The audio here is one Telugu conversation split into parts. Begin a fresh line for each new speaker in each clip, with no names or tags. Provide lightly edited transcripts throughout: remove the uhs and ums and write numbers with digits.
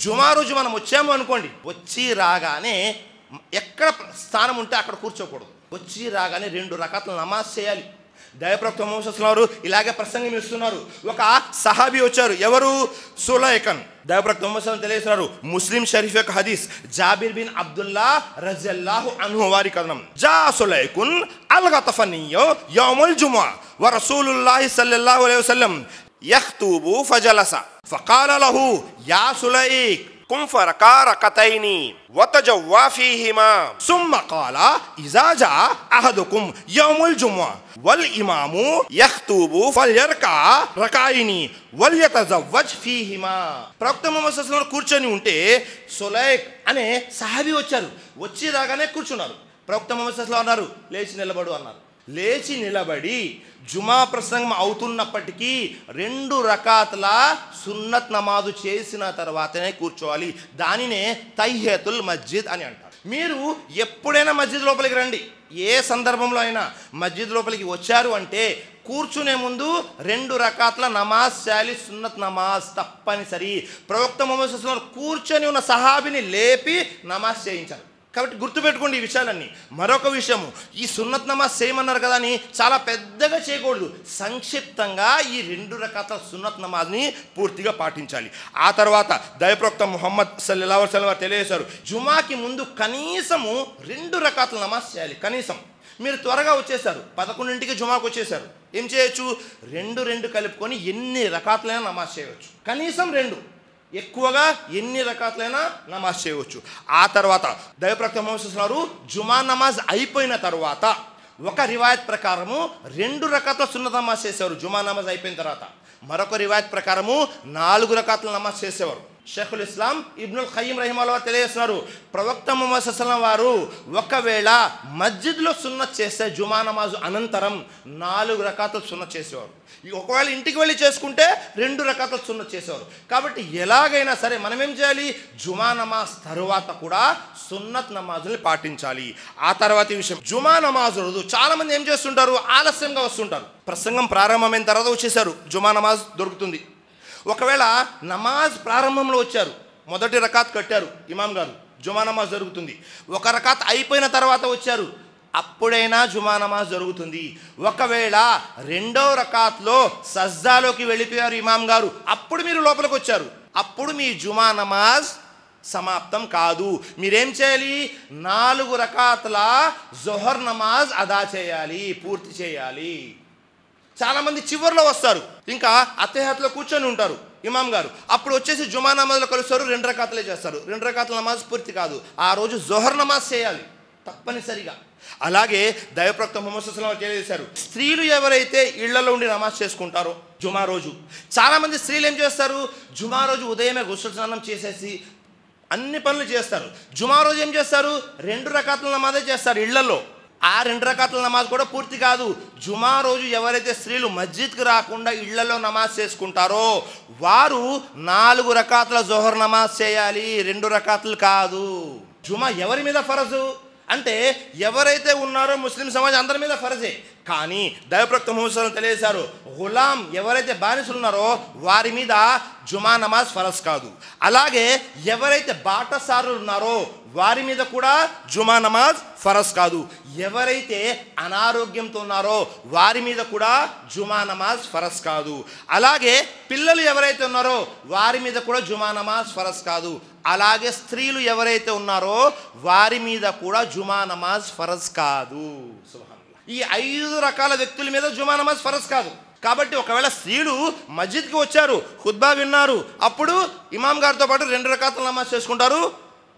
జుమా రోజు మనం వచ్చాము అనుకోండి, వచ్చి రాగానే ఎక్కడ స్థానం ఉంటే అక్కడ కూర్చోకూడదు. వచ్చి రాగానే 2 రకాతుల నమాజ్ చేయాలి. దైవప్రవక్త ముహమ్మద్ సల్లల్లాహు అలైహి వసల్లం ఇలాగే ప్రసంగం ఇస్తున్నారు. ఒక సహాబీ వచ్చారు, ఎవరు? సులైకన్. దైవప్రవక్త ముహమ్మద్ సల్లల్లాహు అలైహి వసల్లం తెలియజేస్తున్నారు, ముస్లిం షరీఫ్ యొక్క హదీస్, జాబిర్ బిన్ అబ్దుల్లా రజియల్లాహు అన్హు వారి కథనం. జా సులైకున్ అల్గతఫనియో యౌముల్ జుముఅ వ రసూలుల్లాహి సల్లల్లాహు అలైహి వసల్లం యఖ్తుబు ఫజలస ఫకాల లహు యా సులైక్ కుం ఫరకా రకతైని వతజవ్వా ఫీహిమా సుమ్మ కాల ఇజా జా అహదుకుం యౌముల్ జుముఅ వల్ ఇమాము యఖ్తుబు ఫల్యర్కా రకాయిని వల్ యతజవ్వజ్ ఫీహిమా. ప్రవక్త ముహమ్మద్ సల్లల్లాహు అలైహి వసల్లం కూర్చొని ఉంటే సులైక్ అనే సహాబీ వచ్చారు. వచ్చి రాగానే కూర్చున్నారు. ప్రవక్త ముహమ్మద్ సల్లల్లాహు అలైహి వసల్లం అన్నారు, లేచి నిలబడు అన్నారు. లేచి నిలబడి జుమా ప్రసంగం అవుతున్నప్పటికీ 2 రకాతుల సున్నత్ నమాజు చేసిన తర్వాతనే కూర్చోవాలి. దానినే తహియతుల్ మస్జిద్ అని అంటారు. మీరు ఎప్పుడైనా మస్జిద్ లోపలికి రండి, ఏ సందర్భంలో అయినా మస్జిద్ లోపలికి వచ్చారు అంటే కూర్చునే ముందు 2 రకాతుల నమాజ్ చేయాలి. సున్నత్ నమాజ్ తప్పనిసరి. ప్రవక్త ముహమ్మద్ సల్లల్లాహు అలైహి వసల్లం కూర్చొని ఉన్న సహాబిని లేపి నమాజ్ చేయించారు. కాబట్టి గుర్తుపెట్టుకోండి ఈ విషయాలన్నీ. మరొక విషయము, ఈ సున్నత్ నమాజ్ చేయమన్నారు కదా అని చాలా పెద్దగా చేయకూడదు. సంక్షిప్తంగా ఈ 2 రకాల సున్నత్ నమాజ్ని పూర్తిగా పాటించాలి. ఆ తర్వాత దైవప్రవక్త ముహమ్మద్ సల్లల్లాహు అలైహి వసల్లం తెలియజేశారు, జుమాకి ముందు కనీసము 2 రకాల నమాజ్ చేయాలి. కనీసం మీరు త్వరగా వచ్చేసారు, 11ంటికి జుమాకు వచ్చేసారు, ఏం చేయొచ్చు? 2 కలుపుకొని ఎన్ని రకాతులైనా నమాజ్ చేయవచ్చు. కనీసం 2, ఎక్కువగా ఎన్ని రకాతులైనా నమాజ్ చేయవచ్చు. ఆ తర్వాత దైవప్రవక్త ముహమ్మద్ సల్లల్లాహు అలైహి వసల్లం జుమా నమాజ్ అయిపోయిన తర్వాత ఒక రివాయత్ ప్రకారము 2 రకాతుల సున్నత్ నమాజ్ చేసేవారు. జుమా నమాజ్ అయిపోయిన తర్వాత మరొక రివాయత్ ప్రకారము 4 రకాతుల నమాజ్ చేసేవారు. షేఖుల్ ఇస్లాం ఇబ్నుల్ ఖయ్యిమ్ రహిమహుల్లాహ్ తెలియజేస్తున్నారు, ప్రవక్త ముహమ్మద్ సల్లల్లాహు అలైహి వసల్లం వారు ఒకవేళ మస్జిద్లో సున్నత్ చేస్తే జుమా నమాజు అనంతరం 4 రకాతుల సున్నత్ చేసేవారు. ఒకవేళ ఇంటికి వెళ్ళి చేసుకుంటే 2 రకాతుల సున్నత్ చేసేవారు. కాబట్టి ఎలాగైనా సరే మనం ఏం చేయాలి? జుమా నమాజ్ తరువాత కూడా సున్నత్ నమాజుల్ని పాటించాలి. ఆ తర్వాత ఈ విషయం, జుమా నమాజ్ రోజు చాలా మంది ఏం చేస్తుంటారు? ఆలస్యంగా వస్తుంటారు. ప్రసంగం ప్రారంభమైన తర్వాత వచ్చేసారు, జుమా నమాజ్ దొరుకుతుంది. ఒకవేళ నమాజ్ ప్రారంభంలో వచ్చారు, మొదటి రకాత్ కట్టారు ఇమాం గారు, జుమా నమాజ్ జరుగుతుంది. ఒక రకాత్ అయిపోయిన తర్వాత వచ్చారు, అప్పుడైనా జుమా నమాజ్ జరుగుతుంది. ఒకవేళ 2వ రకాత్లో సజ్దాలోకి వెళ్ళిపోయారు ఇమాం గారు, అప్పుడు మీరు లోపలికి వచ్చారు, అప్పుడు మీ జుమా నమాజ్ సమాప్తం కాదు. మీరేం చేయాలి? 4 రకాతుల జోహర్ నమాజ్ అదా చేయాలి, పూర్తి చేయాలి. చాలామంది చివరిలో వస్తారు, ఇంకా అత్తేహత్లో కూర్చొని ఉంటారు ఇమాం గారు, అప్పుడు వచ్చేసి జుమా నమాజ్లో కలుస్తారు, 2 రకాతులే చేస్తారు. 2 రకాతుల నమాజ్ పూర్తి కాదు. ఆ రోజు జోహర్ నమాజ్ చేయాలి తప్పనిసరిగా. అలాగే దైవప్రవక్త ముహమ్మద్ సల్లల్లాహు అలైహి వసల్లం తెలియజేశారు, స్త్రీలు ఎవరైతే ఇళ్లలో ఉండి నమాజ్ చేసుకుంటారో జుమా రోజు, చాలామంది స్త్రీలు ఏం చేస్తారు? జుమా రోజు ఉదయమే గుస్ల్ స్నానం చేసేసి అన్ని పనులు చేస్తారు. జుమా రోజు ఏం చేస్తారు? 2 రకాతుల నమాజే చేస్తారు ఇళ్లలో. ఆ 2 రకాతుల నమాజ్ కూడా పూర్తి కాదు. జుమా రోజు ఎవరైతే స్త్రీలు మస్జిద్కి రాకుండా ఇళ్లలో నమాజ్ చేసుకుంటారో వారు 4 రకాతుల జోహర్ నమాజ్ చేయాలి, 2 రకాతులు కాదు. జుమా ఎవరి మీద ఫరజు అంటే ఎవరైతే ఉన్నారో ముస్లిం సమాజం అందరి మీద ఫరజే. కానీ దైవప్రవక్త ముహమ్మద్ సల్లల్లాహు అలైహి వసల్లం తెలియజేశారు, గులాం ఎవరైతే బానిసలు ఉన్నారో వారి మీద జుమా నమాజ్ ఫరజ్ కాదు. అలాగే ఎవరైతే బాటసారులు ఉన్నారో వారి మీద కూడా జుమా నమాజ్ ఫరజ్ కాదు. ఎవరైతే అనారోగ్యంతో ఉన్నారో వారి మీద కూడా జుమా నమాజ్ ఫరజ్ కాదు. అలాగే పిల్లలు ఎవరైతే ఉన్నారో వారి మీద కూడా జుమా నమాజ్ ఫరజ్ కాదు. అలాగే స్త్రీలు ఎవరైతే ఉన్నారో వారి మీద కూడా జుమా నమాజ్ ఫరజ్ కాదు. ఈ 5 రకాల వ్యక్తుల మీద జుమా నమాజ్ ఫరజ్ కాదు. కాబట్టి ఒకవేళ స్త్రీలు మస్జిద్కి వచ్చారు, ఖుత్బా విన్నారు, అప్పుడు ఇమాం గారితో పాటు 2 రకాతుల నమాజ్ చేసుకుంటారు,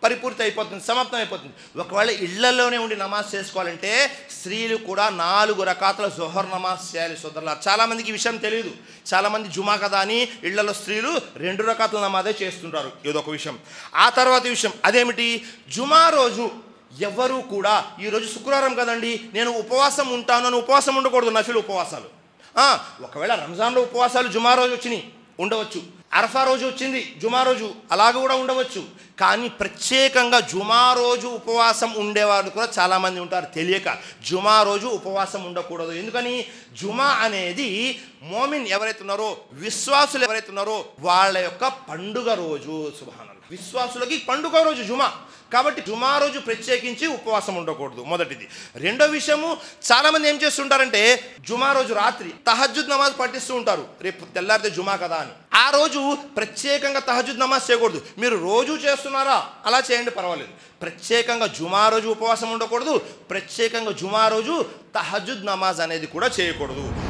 పరిపూర్తి అయిపోతుంది, సమాప్తం అయిపోతుంది. ఒకవేళ ఇళ్లలోనే ఉండి నమాజ్ చేసుకోవాలంటే స్త్రీలు కూడా 4 రకాతుల జోహర్ నమాజ్ చేయాలి. సోదరులారా, చాలామందికి ఈ విషయం తెలియదు. చాలామంది జుమా కదా అని ఇళ్లలో స్త్రీలు 2 రకాతుల నమాజే చేస్తుంటారు. ఇదొక విషయం. ఆ తర్వాత విషయం అదేమిటి? జుమా రోజు ఎవరు కూడా ఈరోజు శుక్రవారం కదండి నేను ఉపవాసం ఉంటాను అని ఉపవాసం ఉండకూడదు. నఫిల్ ఉపవాసాలు, ఒకవేళ రంజాన్లో ఉపవాసాలు జుమా రోజు వచ్చినాయి ఉండవచ్చు, అరఫా రోజు వచ్చింది, జుమా రోజు, అలాగ కూడా ఉండవచ్చు. కానీ ప్రత్యేకంగా జుమా రోజు ఉపవాసం ఉండేవాళ్ళు కూడా చాలామంది ఉంటారు. తెలియక జుమా రోజు ఉపవాసం ఉండకూడదు. ఎందుకని? జుమా అనేది మోమిన్ ఎవరైతే ఉన్నారో, విశ్వాసులు ఎవరైతే ఉన్నారో వాళ్ళ యొక్క పండుగ రోజు. సుబ్హానల్లాహ్, విశ్వాసులకి పండుగ రోజు జుమా. కాబట్టి జుమా రోజు ప్రత్యేకించి ఉపవాసం ఉండకూడదు, మొదటిది. రెండో విషయము, చాలామంది ఏం చేస్తుంటారంటే జుమా రోజు రాత్రి తహజ్జుద్ నమాజ్ పఠిస్తూ ఉంటారు. రేపు తెల్లారితే జుమా కదా అని. ఆ రోజు ప్రత్యేకంగా తహజ్జుద్ నమాజ్ చేయకూడదు. మీరు రోజు చేస్తున్నారా, అలా చేయండి, పర్వాలేదు. ప్రత్యేకంగా జుమా రోజు ఉపవాసం ఉండకూడదు, ప్రత్యేకంగా జుమా రోజు తహజ్జుద్ నమాజ్ అనేది కూడా చేయకూడదు.